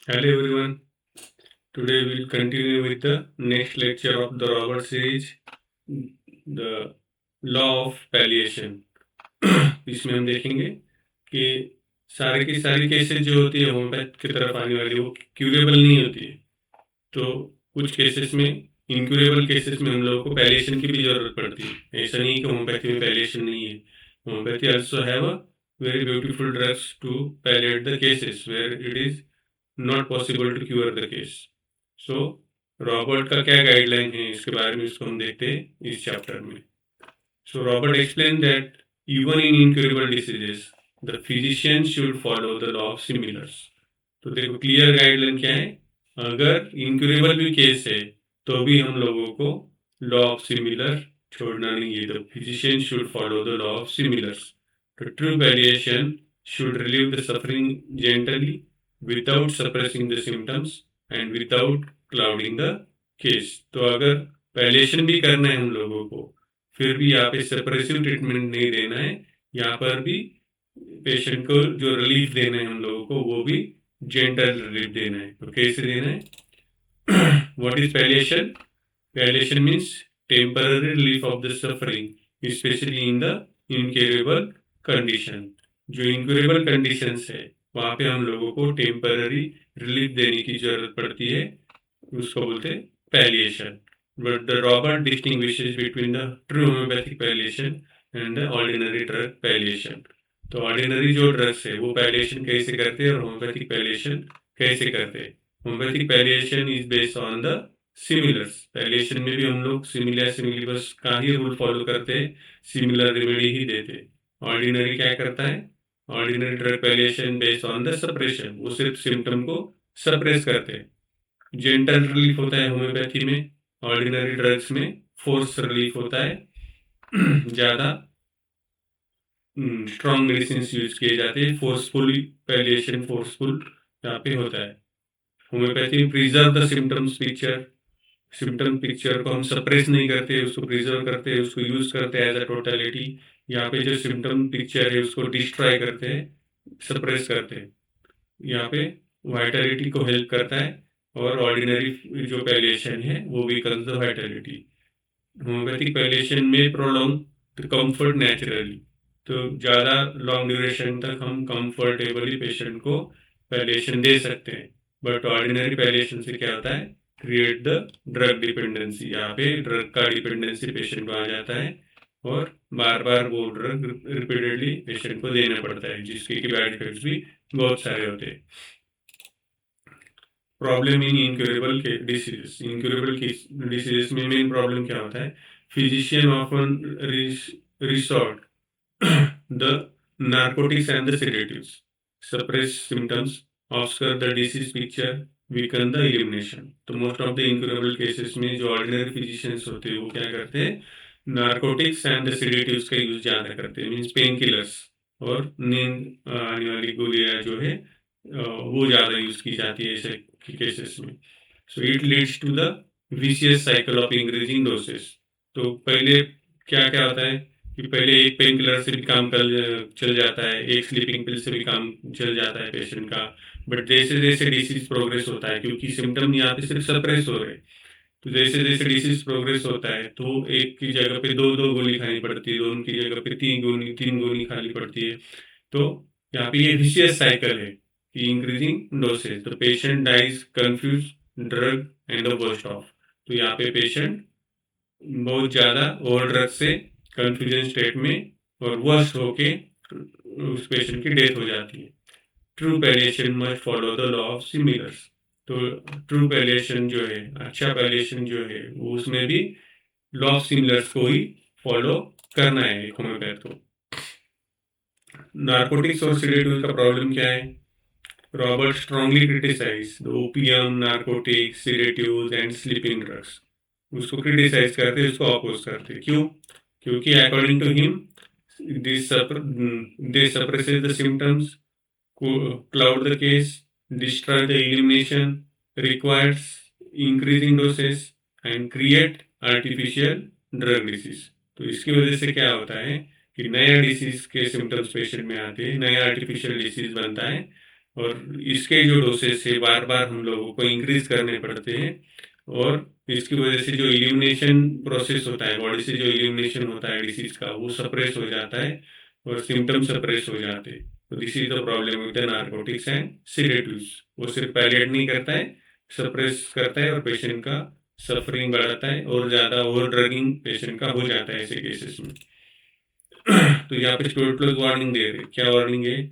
Hello everyone. Today we'll continue with the next lecture of the Robert series, the law of palliation. इसमें हम देखेंगे कि सारे की सारी केसेस जो होती है होम्योपैथ की तरफ आने वाली वो क्यूरेबल नहीं होती है। तो कुछ केसेस में इनक्यूरेबल केसेस में हम लोगों को पैलिएशन की भी जरूरत पड़ती है। ऐसा नहीं कि होम्योपैथी में पैलिएशन नहीं है। Homeopathy also have a very beautiful drugs to palliate the cases where it is not possible to cure the case. So Robert का क्या गाइडलाइन है इसके बारे में इसको हम देखते हैं इस चैप्टर में। सो Robert explain that even in incurable diseases the physician should follow the law of similars. तो देखो क्लियर गाइडलाइन क्या है, अगर इनक्यूरेबल भी केस है तो भी हम लोगों को लॉ ऑफ सिमिलर छोड़ना नहीं है। The physician should follow the law of similars. The true palliation should relieve the suffering gently without suppressing the symptoms and without clouding the case। तो अगर पैलिएशन भी करना है हम लोगों को, फिर भी यहाँ पे सप्रेसिव ट्रीटमेंट नहीं देना है। यहाँ पर भी पेशेंट को जो रिलीफ देना है हम लोगों को वो भी जेंटल रिलीफ देना है। तो कैसे देना है? What is palliation? Palliation means temporary relief of the suffering specially in the incurable condition. जो इनक्यूरेबल कंडीशंस है वहाँ पे हम लोगों को टेम्पररी रिलीफ देने की जरूरत पड़ती है, उसको बोलते हैं palliation. But the Robert distinguishes between the true homeopathic palliation and the ordinary drug palliation. तो ऑर्डिनरी जो ड्रग्स है वो पैलिएशन कैसे करते हैं और होम्योपैथिक पैलिएशन कैसे करते हैं। Homeopathic palliation is based on the similars. Palliation में भी हम लोग सिमिलर सिमिलिबस का ही रूल फॉलो करते हैं, सिमिलर रेमेडी ही देते हैं। ऑर्डिनरी क्या करता है? Ordinary drug palliation based on the suppression, वो सिर्फ सिम्टम को सप्रेस करते हैं। जेंटल रिलीफ होता है होम्योपैथी में, ऑर्डिनरी ड्रग्स में फोर्स रिलीफ होता है। ज़्यादा स्ट्रॉन्ग मेडिसिन यूज किए जाते हैं, फोर्सफुल पैलिएशन फोर्सफुल यहाँ पे होता है। होम्योपैथी में preserve the symptoms picture, symptom picture को हम सप्रेस नहीं करते, उसको प्रिजर्व करते हैं, उसको यूज करते हैं एज अ टोटलिटी। यहाँ पे जो सिम्टम पिक्चर है उसको डिस्ट्रॉय करते हैं, सप्रेस करते हैं। यहाँ पे वाइटलिटी को हेल्प करता है और ऑर्डिनरी जो पैलिएशन है वो becomes the Vitality. Homeopathic palliation में प्रोलॉन्ग कंफर्ट नेचुरली, तो ज़्यादा लॉन्ग ड्यूरेशन तक हम कंफर्टेबली पेशेंट को पैलिएशन दे सकते हैं। बट ऑर्डिनरी पैलिएशन से क्या होता है? Create the drug dependency. यहाँ पे ड्रग का डिपेंडेंसी पेशेंट को आ जाता है और बार बार वो ड्रग रिपीटेडली पेशेंट को देना पड़ता है, जिसके बैड इफेक्ट्स भी बहुत सारे होते हैं। प्रॉब्लम इन इनक्यूरेबल के डिसीजेस। इनक्यूरेबल डिसीजेस में मेन प्रॉब्लम क्या होता है? Physician often resort the narcotics and the sedatives, suppress symptoms, obscure the disease picture, weaken the elimination. तो most of the incurable cases में जो ऑर्डिनरी फिजिशियंस होते हैं वो क्या करते हैं? नार्कोटिक्स एंड द सेडेटिव्स का यूज ज्यादा करते हैं, मीन्स पेन किलर्स और नींद आने वाली गोलियां जो है वो ज़्यादा यूज़ की जाती है ऐसे केसेस में। So it leads to the vicious cycle of increasing doses. तो पहले क्या क्या होता है कि पहले एक पेन किलर से भी काम चल जाता है, एक स्लीपिंग पिल से भी काम चल जाता है पेशेंट का। बट जैसे जैसे डिसीज प्रोग्रेस होता है, क्योंकि सिम्टम यहाँ पे सिर्फ सप्रेस हो रहे हैं, तो जैसे जैसे डिसीज प्रोग्रेस होता है तो एक की जगह पे दो दो गोली खानी पड़ती है, दोनों की जगह पे तीन गोली खानी पड़ती है। तो यहाँ पे ये विशियस साइकिल है कि इंक्रीजिंग डोसेज, तो patient dies confused drug and the worst of. तो यहाँ पे पेशेंट बहुत ज़्यादा ओवर ड्रग से कंफ्यूजन स्टेट में और वर्स्ट होके उस पेशेंट की डेथ हो जाती है। True palliation must follow the law of similars. तो ट्रू पैलिएशन जो है, अच्छा पैलिएशन जो है, वो उसमें भी लॉ ऑफ सिमिलर्स को ही फॉलो करना है एक होम्योपैथ को। नार्कोटिक्स और सेडेटिव्स का प्रॉब्लम क्या है? Robert strongly criticize the opium, narcotics, sedatives and sleeping drugs. उसको क्रिटिसाइज करते, उसको अपोज करते। क्यों? क्योंकि according to him they suppresses the symptoms, cloud the case, destroy the elimination, requires increasing doses and create artificial drug disease। तो इसकी वजह से क्या होता है कि नया डिसीज के सिम्टम्स पेशेंट में आते हैं, नया आर्टिफिशियल डिसीज बनता है और इसके जो डोसेस है बार बार हम लोगों को इंक्रीज करने पड़ते हैं, और इसकी वजह से जो इल्यूमिनेशन प्रोसेस होता है, बॉडी से जो इल्यूमिनेशन होता है डिसीज का, वो सप्रेस हो जाता है और सिम्टम सप्रेस हो जाते हैं। तो this is the problem with the narcotics and sedatives. वो सिर्फ पैलिएट नहीं करता है, सप्रेस करता है और पेशेंट का सफरिंग बढ़ाता है और ज़्यादा ओवर ड्रगिंग पेशेंट का हो जाता है ऐसे केसेस में। तो यहाँ पे स्टूडेंट लोग वार्निंग दे रहे, क्या वार्निंग है?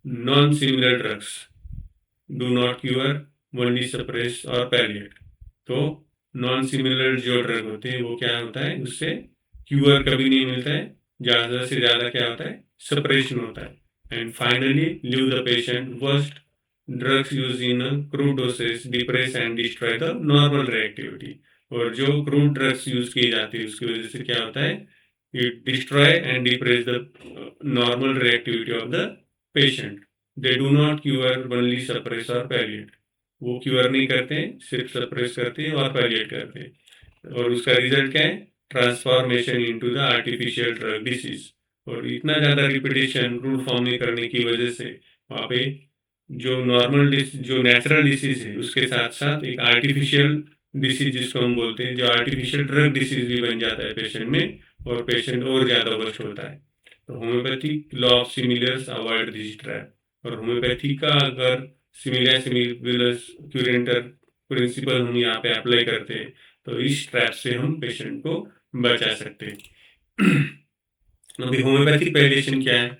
Non similar drugs do not cure, only suppress और पैलिएट। तो नॉन सिमिलर जो ड्रग होते हैं वो क्या होता है, उससे क्यूर कभी नहीं मिलता है, ज़्यादा से ज़्यादा क्या होता है, सप्रेशन होता है। And finally leave the patient worst. Drugs use in crude dosage depress and destroy the normal reactivity. और जो क्रूड ड्रग्स यूज की जाती है उसकी वजह से क्या होता है, it destroy and depress the normal reactivity of the patient. They do not cure, only suppress or palliate. वो क्यूर नहीं करते हैं, सिर्फ सप्रेस करते हैं और पैलिएट करते हैं। और उसका रिजल्ट क्या है? Transformation into the artificial drug disease. और इतना ज़्यादा रिपीटेशन रूट फॉर्म में करने की वजह से वहाँ पे जो नॉर्मल जो नेचुरल डिसीज है उसके साथ साथ एक आर्टिफिशियल डिसीज जिसको हम बोलते हैं, जो आर्टिफिशियल ड्रग डिसीज भी बन जाता है पेशेंट में, और पेशेंट और ज़्यादा वर्स्ट होता है। तो homeopathic law of similars avoid this trap. और होम्योपैथी का अगर सिमिलस क्यूरेंटर प्रिंसिपल हम यहाँ पे अप्लाई करते हैं तो इस ट्रैप से हम पेशेंट को बचा सकते हैं। अभी होम्योपैथिक पैलिएशन क्या है?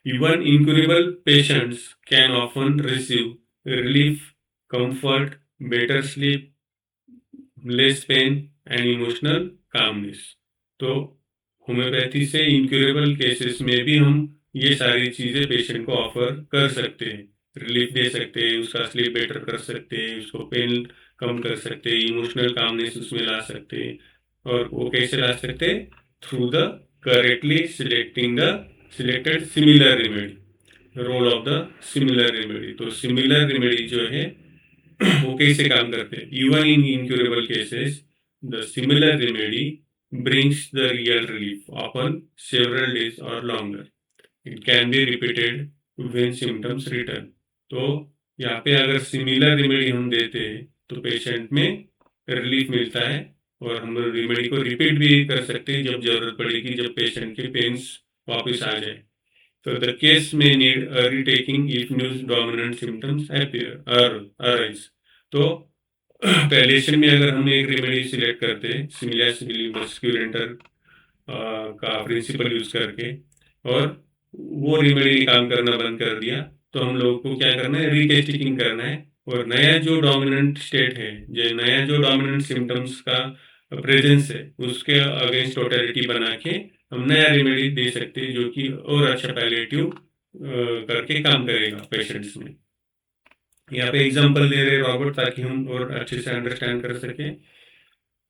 Even incurable patients can often receive relief, comfort, better sleep, less pain and emotional calmness. तो होम्योपैथी से इंक्यूरेबल केसेस में भी हम ये सारी चीज़ें पेशेंट को ऑफर कर सकते हैं। रिलीफ दे सकते हैं, उसका स्लीप बेटर कर सकते हैं, उसको पेन कम कर सकते हैं, इमोशनल कामनेस उसमें ला सकते हैं। और वो कैसे ला सकते हैं? Through the correctly selected similar remedy. Role of the similar remedy. तो सिमिलर रेमेडी जो है वो कैसे काम करते हैं? Even in incurable cases the similar remedy brings the real relief, often several days or longer. It can be repeated when symptoms return. तो यहाँ पे अगर सिमिलर रेमेडी हम देते हैं तो पेशेंट में रिलीफ मिलता है, और हम रेमेडी को रिपीट भी कर सकते हैं जब जरूरत पड़ेगी, जब पेशेंट के पेन्स वापस आ जाए। So the case may need early taking if new dominant symptoms appear or arise. तो पैलिएशन में अगर हम एक रेमेडी सिलेक्ट करते हैं सिमिलस क्यूरेंटर का प्रिंसिपल यूज करके, और वो रेमेडी काम करना बंद कर दिया, तो हम लोगों को क्या करना है? रीटेस्टिंग करना है, और नया जो डोमिनेंट स्टेट है, जो नया जो डोमिनेंट सिम्टम्स का प्रेजेंस है, उसके अगेंस्ट टोटलिटी बना के हम नया रेमेडी दे सकते हैं जो कि और अच्छा पैलिएटिव करके काम करेगा पेशेंट्स में। यहाँ पे एग्जांपल दे रहे रॉबर्ट, ताकि हम और अच्छे से अंडरस्टैंड कर सके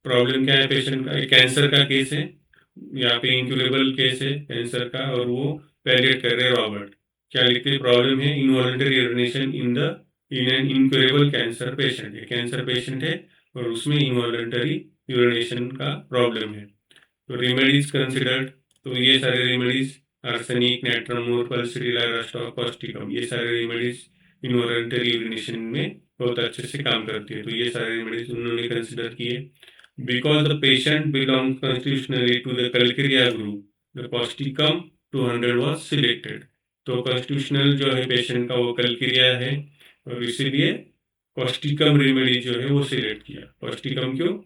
प्रॉब्लम क्या है पेशेंट का। कैंसर का केस है, यहाँ पे इंक्यूरेबल केस है कैंसर का, और वो पैलिएट कर रहे रॉबर्ट। क्या लिखते हैं? प्रॉब्लम है involuntary urination in an incurable cancer patient है। कैंसर पेशेंट है और उसमें इनवॉलंटरी यूरिनेशन का प्रॉब्लम है। तो रेमेडीज कंसिडर्ड, तो ये सारे रेमेडीज आर्सेनिक, नाइट्रोमोर, पल्सरीला, रस्टॉक, कॉस्टिकम, ये सारे रेमेडीज इनवॉलंटरी यूरिनेशन में बहुत अच्छे से काम करती है। तो ये सारे रेमेडीज उन्होंने कंसिडर किए। Because the patient belong constitutionally to the calcarea group, the causticum 200 was selected. तो कॉन्स्टिट्यूशनल जो है पेशेंट का वो कल्किरिया है, और इसीलिए कॉस्टिकम रेमेडी जो है वो सिलेक्ट किया। कॉस्टिकम क्यों?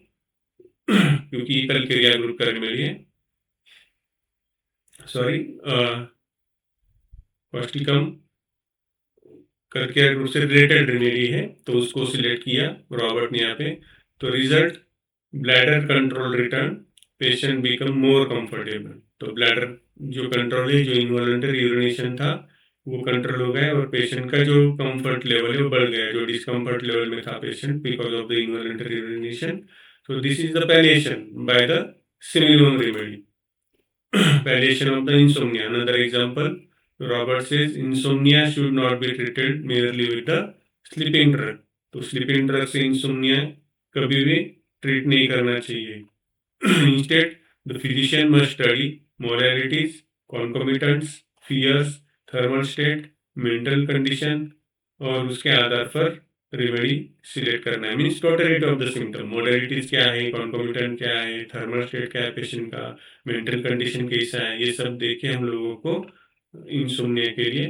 क्योंकि कल्किरिया ग्रुप का रेमेडी है, सॉरी कॉस्टिकम कल्किरिया ग्रुप से रिलेटेड रेमेडी है, तो उसको सिलेक्ट किया रॉबर्ट ने यहाँ पे। तो result, bladder control return, patient become more comfortable. तो ब्लैडर जो कंट्रोल है, जो इनवॉलंटरी यूरिनेशन था वो कंट्रोल हो गया, और पेशेंट का जो कंफर्ट लेवल है वो बढ़ गया, जो डिस्कम्फर्ट लेवल में था patient because of the involuntary urination. So this is the palliation by the Simenon remedy. Palliation of the insomnia. Another example, Robert says insomnia should not be treated merely with the sleeping drug. तो sleeping drug से insomnia कभी भी treat नहीं करना चाहिए. Instead, the physician must study modalities, concomitants, fears, thermal state, mental condition, और उसके आधार पर रेमेडी सिलेक्ट करना है। Means totality of the symptom, modalities क्या है, कॉन्कोमिटेंट क्या है, थर्मल स्टेट क्या है पेशेंट का, मेंटल कंडीशन कैसा है, ये सब देख के हम लोगों को इंसोम्निया के लिए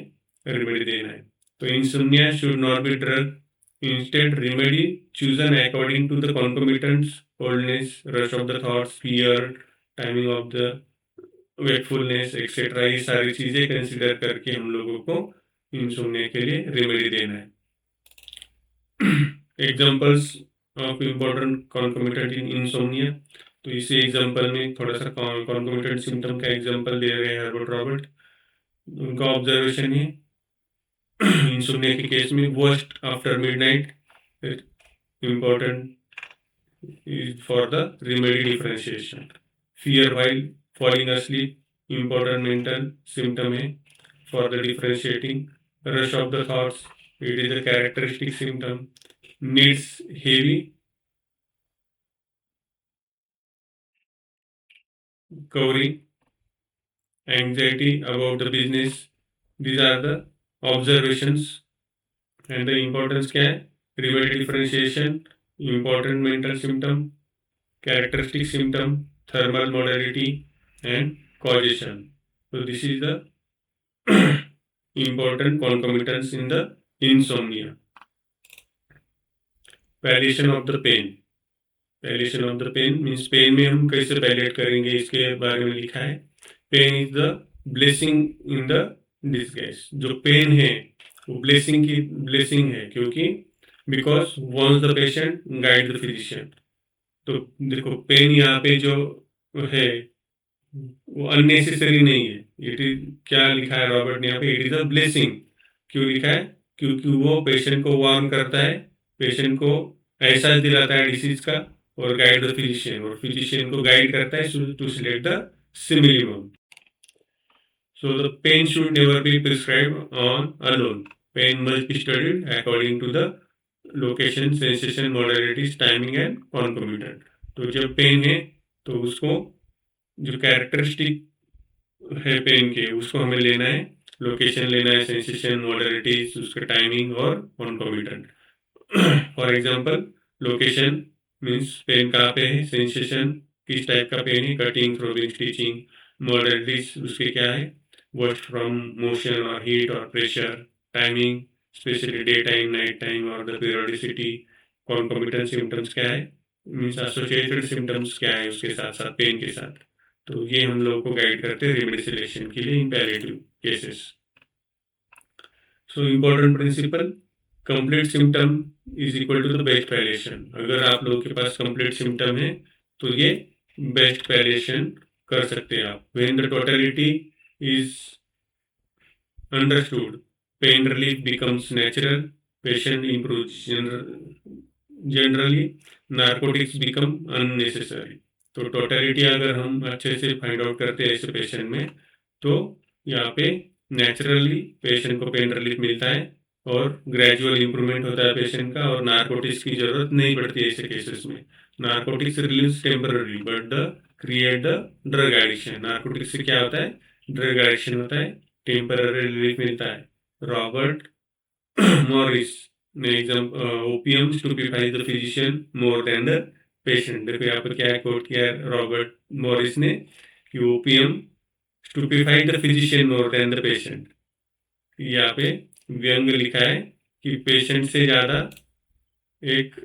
रेमेडी देना है। तो insomnia should not be drug, instead remedy chosen according to the concomitants, coldness, rush of the thoughts, fear, timing of the wakefulness etcetera, ये सारी चीजें कंसिडर करके हम लोगों को इंसोम्निया के लिए रेमेडी देना है। Examples of important concomitant in insomnia, तो इसी एग्जाम्पल में थोड़ा सा कॉन्कोमिटेंट सिम्टम का एग्जाम्पल दे रहे हैं हर्बर्ट रॉबर्ट। उनका ऑब्जर्वेशन है इंसोम्निया के केस में worst after midnight important is for the remedy differentiation. Fear while falling asleep, important mental symptom है for the differentiating. Rush of the thoughts, it is a characteristic symptom. Needs heavy covering, anxiety about the business. These are the observations and the importance क्या है? Remedy differentiation, important mental symptom, characteristic symptom, thermal modality, and causation. So this is the important concomitants in the insomnia. Palliation of the pain. Palliation of the pain means pain में हम कैसे palette करेंगे इसके बारे में लिखा है। Pain is the blessing in the disguise. जो पेन है वो ब्लेसिंग की ब्लेसिंग है, क्योंकि because once the patient guide the physician. तो देखो पेन यहाँ पे जो है वो अननेसेसरी नहीं है। इट इज क्या लिखा है रॉबर्ट ने यहाँ पे, इट इज अ ब्लेसिंग। क्यों लिखा है? क्योंकि वो पेशेंट को वार्न करता है, पेशेंट को एहसास दिलाता है डिसीज का, और गाइड द फिजिशियन, और फिजिशियन को गाइड करता है to select the similimum. So the pain should never be prescribed on alone. Pain must be studied according to the location, sensation, modalities, timing and concomitant. तो जब pen है तो उसको जो कैरेक्टरिस्टिक है पेन के उसको हमें लेना है, लोकेशन लेना है, सेंसेशन, मॉडलिटीज, उसका टाइमिंग और concomitant. For example location means pain कहाँ पे है, सेंसेशन किस टाइप का पेन है, कटिंग, थ्रोबिंग, स्टिचिंग, मॉडलिटीज उसके क्या है, worst from motion or heat or pressure, timing, especially daytime, night time और the periodicity, concomitant symptoms क्या है, मीन्स associated symptoms क्या है उसके साथ साथ पेन के साथ। तो ये हम लोग को गाइड करते हैं रेमेडी सिलेक्शन के लिए in palliative cases. So important principle, complete symptom is equal to the best palliation. अगर आप लोगों के पास कंप्लीट सिम्टम है तो ये बेस्ट पैलिएशन कर सकते हैं आप। When the totality is understood, pain relief becomes natural, patient improves generally, narcotics become unnecessary। तो टोटलिटी अगर हम अच्छे से फाइंड आउट करते हैं ऐसे पेशेंट में, तो यहाँ पे नेचुरली पेशेंट को पेन रिलीफ मिलता है और ग्रेजुअल इंप्रूवमेंट होता है पेशेंट का, और नार्कोटिक्स की जरूरत नहीं पड़ती है ऐसे केसेस में। Narcotics relieves temporary but the create the drug addiction. Narcotics से क्या होता है, ड्रग एडिक्शन होता है, टेम्पररी रिलीफ मिलता है। रॉबर्ट मॉरिस ने opium stupefies the physician more than the patient. देखो यहाँ पर क्या कोट किया है रॉबर्ट मॉरिस ने कि opium stupefied the physician more than the patient. यहाँ पे व्यंग लिखा है कि पेशेंट से ज्यादा एक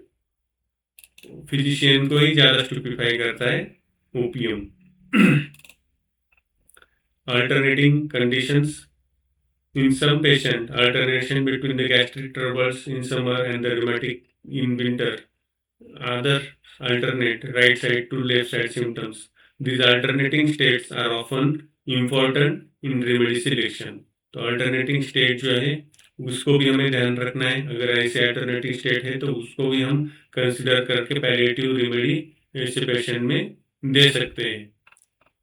फिजिशियन को ही ज्यादा स्टूपिफाई करता है opium. Alternating conditions in some patient, alternation between the gastric troubles in summer and the rheumatic in winter. Other alternate right side to left side symptoms. These alternating states are often important in remedy selection. तो alternating state जो है उसको भी हमें ध्यान रखना है। अगर ऐसे alternating state है तो उसको भी हम कंसिडर करके पैलिएटिव रेमेडी ऐसे पेशेंट में दे सकते हैं।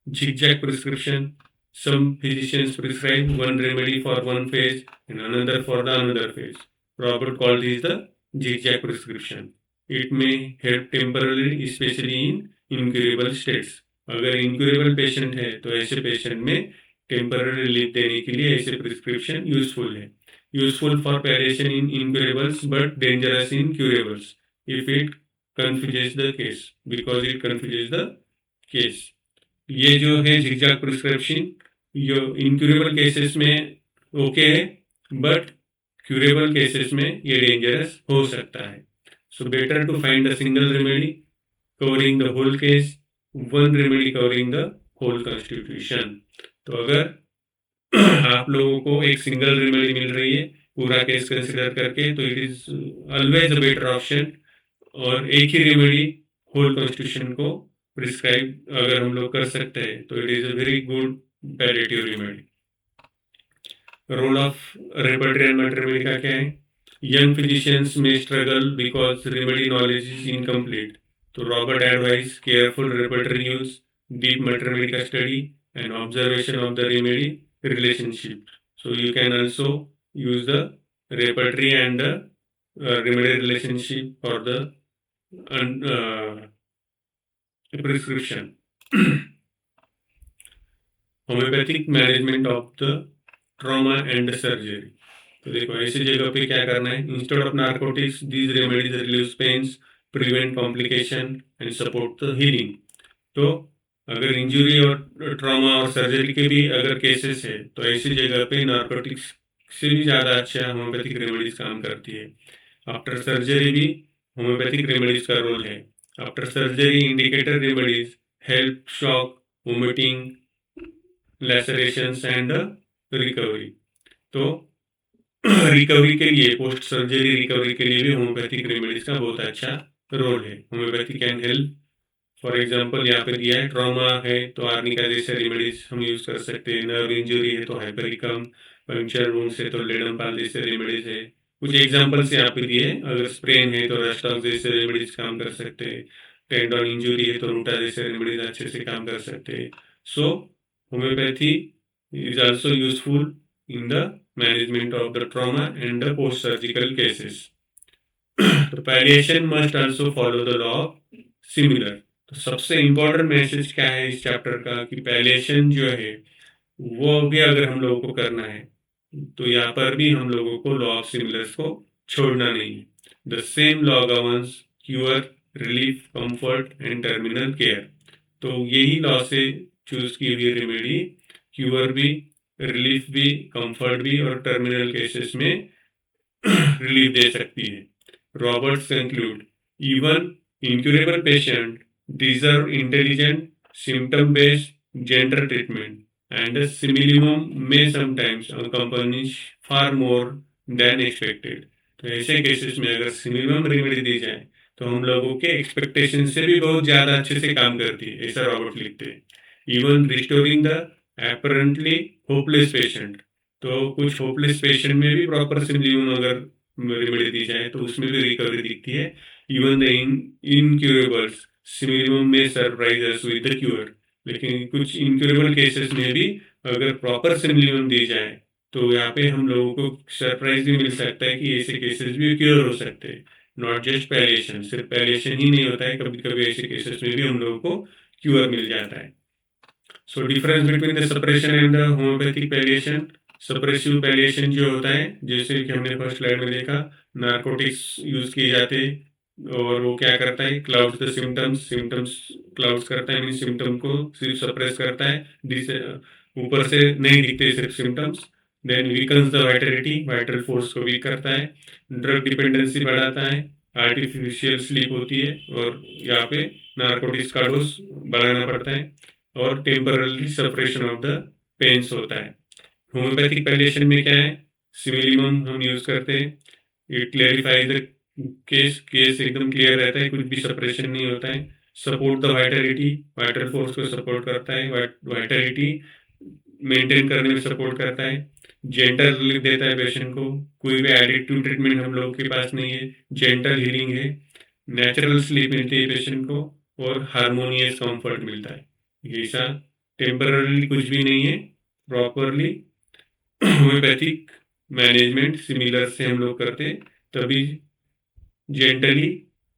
zigzag prescription, some physicians prescribe one remedy for one phase and another for the another phase. Robert called this the zigzag prescription. It may help temporarily, especially in incurable states. अगर incurable patient है तो ऐसे patient में temporary relief देने के लिए ऐसे prescription useful है। useful for palliation in incurables but dangerous in curables if it confuses the case, because it confuses the case. ये जो है zigzag prescription, ये incurable cases में ओके है, बट क्यूरेबल केसेस में ये डेंजरस हो सकता है. So better to find a single remedy covering the whole case, one remedy covering the whole constitution. तो अगर आप लोगों को एक सिंगल रेमेडी मिल रही है पूरा केस कंसिडर करके, तो it is always a better option. और एक ही रेमेडी होल कॉन्स्टिट्यूशन को प्रिस्क्राइब अगर हम लोग कर सकते हैं तो it is a very good palliative remedy. Role of repertory and materia medica का क्या है? यंग फिजिशियंस में struggle because remedy knowledge is incomplete. तो Robert advice careful repertory use, deep materia medica का study and observation of the remedy relationship. So you can also use the repertory and the remedy relationship for the prescription. Homeopathic management of the trauma and surgery. तो देखो ऐसी जगह पे क्या करना है? Instead of narcotics these remedies relieve pains, prevent complication and support the healing. तो अगर इंजरी और ट्रॉमा और सर्जरी के भी अगर केसेस है तो ऐसी जगह पे नार्कोटिक्स से भी ज़्यादा अच्छा होम्योपैथिक रेमेडीज काम करती है. आफ्टर सर्जरी भी होम्योपैथिक रेमेडीज का रोल है. After surgery indicator remedies help shock, vomiting, lacerations and recovery. तो रिकवरी के लिए, पोस्ट सर्जरी रिकवरी के लिए भी होम्योपैथिक रेमेडीज का बहुत अच्छा रोल है. Homeopathy can help. For example यहाँ पे दिया है ट्रॉमा है तो आर्निका जैसे रेमेडीज हम यूज कर सकते हैं. नर्व इंजरी है तो हाइपरिकम, पंक्चर वुंड से तो लेडमपाल जैसे रेमेडीज है. कुछ एग्जाम्पल्स यहाँ पे दिए. अगर स्प्रेन है तो रेस्टॉक जैसे रेमेडीज काम कर सकते हैं. टेंडन इंजरी है तो रूटा जैसे रेमेडीज अच्छे से काम कर सकते हैं. So homeopathy is also useful in the management of the trauma and the post surgical cases. तो palliation must also follow the law of similar. तो सबसे इम्पोर्टेंट मैसेज क्या है इस चैप्टर का कि पैलिएशन जो है वो भी अगर हम लोगों को करना है तो यहाँ पर भी हम लोगों को लॉ ऑफ सिमिलर्स को छोड़ना नहीं. The same law governs queer, relief, comfort and terminal care. तो यही लॉ से चूज की हुई रेमेडी क्यूअर भी, रिलीफ भी, कंफर्ट भी और टर्मिनल केसेस में रिलीफ दे सकती है. Roberts conclude even incurable patient deserve intelligent, symptom-based, gentle treatment, and a simillimum may sometimes accompany far more than expected. तो ऐसे केसेस में अगर सिमिलम रेमेडी दी जाए तो हम लोगों के एक्सपेक्टेशन से भी बहुत ज्यादा अच्छे से काम करती है, ऐसा रॉबर्ट लिखते हैं. Even restoring the apparently hopeless patient. तो कुछ होपलेस पेशेंट में भी प्रॉपर सिमिलम अगर रेमेडी दी जाए तो उसमें भी रिकवरी दिखती है. इवन द इनक्यूरेबल्स सिमिलम में surprise us with the cure. लेकिन कुछ इनक्यूरेबल केसेस में भी अगर प्रॉपर सिमिलम दी जाए तो यहाँ पे हम लोगों को सरप्राइज भी मिल सकता है कि ऐसे केसेस भी क्योर हो सकते हैं. नॉट जस्ट पैलिएशन, सिर्फ पैलिएशन ही नहीं होता है, कभी कभी ऐसे केसेस में भी हम लोगों को क्यूर मिल जाता है. So difference between the suppression and the homeopathic palliation. Suppressive palliation जो होता है, जैसे कि हमने फर्स्ट स्लाइड में देखा, नार्कोटिक्स यूज किए जाते हैं और वो क्या करता है, clouds the symptoms. Symptoms clouds करता है, मीन सिम्टम को सिर्फ सप्रेस करता है, ऊपर से नहीं दिखते सिर्फ symptoms. Then weakens the vitality, vital force को वीक करता है. ड्रग डिपेंडेंसी बढ़ाता है, आर्टिफिशियल स्लीप होती है और यहाँ पे नार्कोटिक्स का डोज बढ़ाना पड़ता है और temporary suppression of the pains होता है. होम्योपैथिक पैलिएशन में क्या है, सिमिलिमम हम यूज करते हैं. इट क्लेरिफाइज द केस एकदम क्लियर रहता है, कुछ भी सप्रेशन नहीं होता है. Support the vitality, vital force को सपोर्ट करता है, वाइटलिटी मेंटेन करने में सपोर्ट करता है. जेंटल रिलीफ देता है पेशेंट को, कोई भी एडिक्टिव ट्रीटमेंट हम लोगों के पास नहीं है, जेंटल हीलिंग है. नेचुरल स्लीप मिलती है पेशेंट को और हार्मोनियस कंफर्ट मिलता है. ऐसा टेम्पररी कुछ भी नहीं है. प्रॉपरली होम्योपैथिक मैनेजमेंट सिमिलर से हम लोग करते तभी जेंटली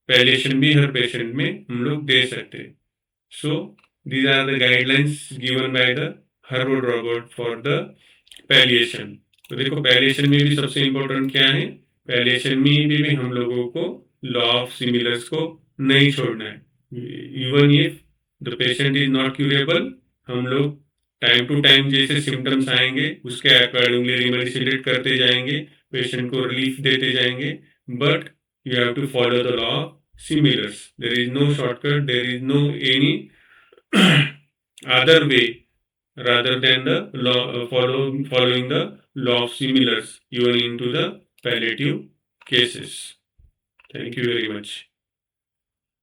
पैलिएशन भी हर पेशेंट में हम लोग दे सकते. So these are the guidelines given by the Herbert Robert for the palliation. तो देखो पैलिएशन में भी सबसे इम्पोर्टेंट क्या है, पैलिएशन में भी हम लोगों को लॉ ऑफ सिमिलर्स को नहीं छोड़ना है। Even if the patient is not curable, हम लोग टाइम टू टाइम जैसे सिम्टम्स आएंगे उसके अकॉर्डिंगली रेमेडी सिलेक्ट करते जाएंगे, पेशेंट को रिलीफ देते जाएंगे, but you have to follow the law of similars. There is no shortcut, there is no any other way rather than the law following the law of similars even into the palliative cases. Thank you very much.